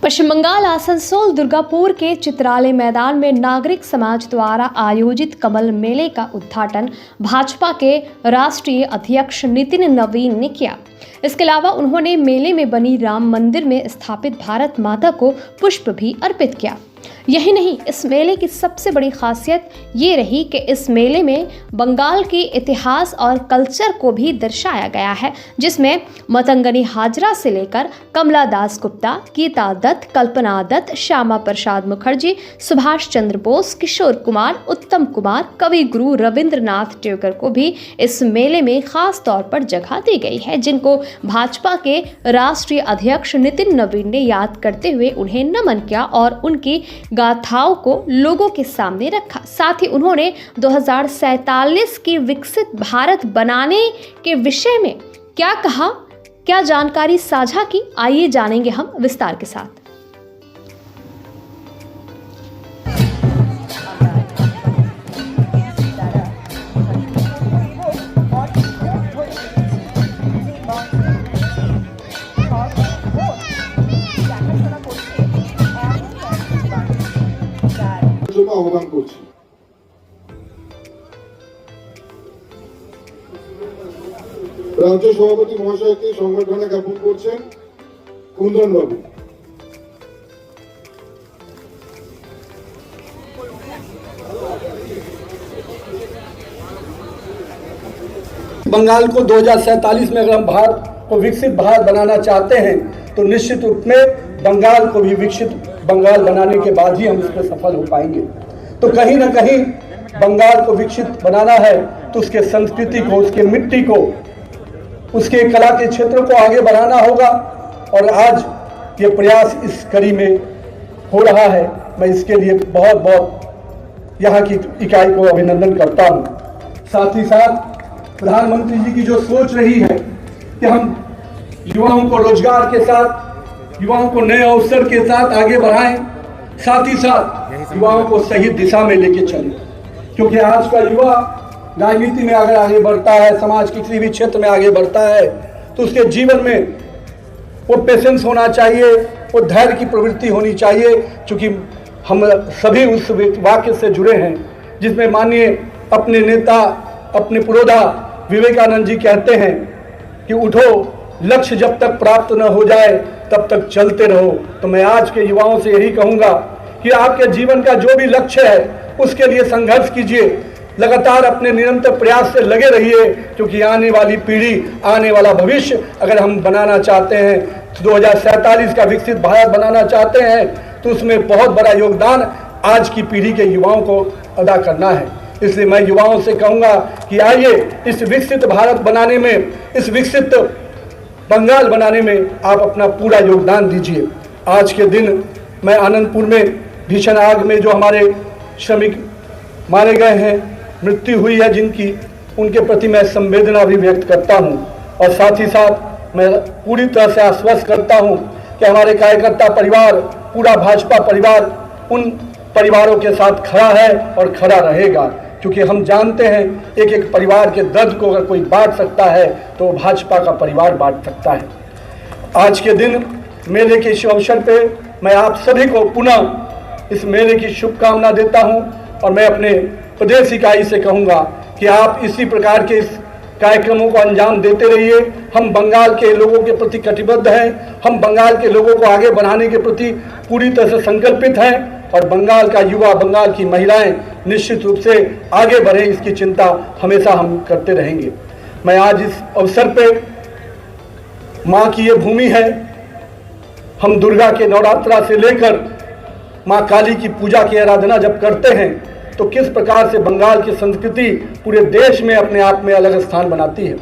पश्चिम बंगाल आसनसोल दुर्गापुर के चित्रालय मैदान में नागरिक समाज द्वारा आयोजित कमल मेले का उद्घाटन भाजपा के राष्ट्रीय अध्यक्ष नितिन नवीन ने किया। इसके अलावा उन्होंने मेले में बनी राम मंदिर में स्थापित भारत माता को पुष्प भी अर्पित किया। यही नहीं, इस मेले की सबसे बड़ी खासियत ये रही कि इस मेले में बंगाल के इतिहास और कल्चर को भी दर्शाया गया है, जिसमें मतंगनी हाजरा से लेकर कमला दास गुप्ता, गीता दत्त, कल्पना दत्त, श्यामा प्रसाद मुखर्जी, सुभाष चंद्र बोस, किशोर कुमार, उत्तम कुमार, कवि गुरु रविंद्रनाथ टैगोर को भी इस मेले में खास तौर पर जगह दी गई है, जिनको भाजपा के राष्ट्रीय अध्यक्ष नितिन नवीन ने याद करते हुए उन्हें नमन किया और उनकी गाथाओं को लोगों के सामने रखा। साथ ही उन्होंने 2047 की विकसित भारत बनाने के विषय में क्या कहा, क्या जानकारी साझा की, आइए जानेंगे हम विस्तार के साथ। আহ্বান করছি। রাজ্য সভাপতি মহাশয়কে সংবর্ধনা জ্ঞাপন করছেন কুন্দন বাবু। बंगाल को 2047 में अगर हम भारत को विकसित भारत बनाना चाहते हैं तो निश्चित रूप में बंगाल को भी विकसित बंगाल बनाने के बाद ही हम इसमें सफल हो पाएंगे। तो कहीं ना कहीं बंगाल को विकसित बनाना है तो उसके संस्कृति को, उसके मिट्टी को, उसके कला के क्षेत्र को आगे बढ़ाना होगा और आज ये प्रयास इस कड़ी में हो रहा है। मैं इसके लिए बहुत बहुत यहाँ की इकाई को अभिनंदन करता हूँ। साथ ही साथ प्रधानमंत्री जी की जो सोच रही है कि हम युवाओं को रोजगार के साथ, युवाओं को नए अवसर के साथ आगे बढ़ाएं, साथ ही साथ युवाओं को सही दिशा में लेके चलें, क्योंकि आज का युवा राजनीति में अगर आगे बढ़ता है, समाज के किसी भी क्षेत्र में आगे बढ़ता है तो उसके जीवन में वो पेशेंस होना चाहिए, वो धैर्य की प्रवृत्ति होनी चाहिए। क्योंकि हम सभी उस वाक्य से जुड़े हैं जिसमें माननीय अपने नेता, अपने पुरोधा विवेकानंद जी कहते हैं कि उठो, लक्ष्य जब तक प्राप्त न हो जाए तब तक चलते रहो। तो मैं आज के युवाओं से यही कहूँगा कि आपके जीवन का जो भी लक्ष्य है उसके लिए संघर्ष कीजिए, लगातार अपने निरंतर प्रयास से लगे रहिए, क्योंकि आने वाली पीढ़ी, आने वाला भविष्य अगर हम बनाना चाहते हैं, 2047 का विकसित भारत बनाना चाहते हैं, तो उसमें बहुत बड़ा योगदान आज की पीढ़ी के युवाओं को अदा करना है। इसलिए मैं युवाओं से कहूँगा कि आइए इस विकसित भारत बनाने में, इस विकसित बंगाल बनाने में आप अपना पूरा योगदान दीजिए। आज के दिन मैं आनंदपुर में भीषण आग में जो हमारे श्रमिक मारे गए हैं, मृत्यु हुई है जिनकी, उनके प्रति मैं संवेदना भी व्यक्त करता हूं और साथ ही साथ मैं पूरी तरह से आश्वस्त करता हूं कि हमारे कार्यकर्ता परिवार, पूरा भाजपा परिवार उन परिवारों के साथ खड़ा है और खड़ा रहेगा, क्योंकि हम जानते हैं एक एक परिवार के दर्द को अगर कोई बांट सकता है तो भाजपा का परिवार बांट सकता है। आज के दिन मेले के इस अवसर पे मैं आप सभी को पुनः इस मेले की शुभकामना देता हूं और मैं अपने प्रदेश इकाई से कहूंगा कि आप इसी प्रकार के इस कार्यक्रमों को अंजाम देते रहिए। हम बंगाल के लोगों के प्रति कटिबद्ध हैं, हम बंगाल के लोगों को आगे बढ़ाने के प्रति पूरी तरह से संकल्पित हैं और बंगाल का युवा, बंगाल की महिलाएं निश्चित रूप से आगे बढ़े, इसकी चिंता हमेशा हम करते रहेंगे। मैं आज इस अवसर पे, माँ की ये भूमि है, हम दुर्गा के नवरात्रा से लेकर माँ काली की पूजा की आराधना जब करते हैं तो किस प्रकार से बंगाल की संस्कृति पूरे देश में अपने आप में अलग स्थान बनाती है।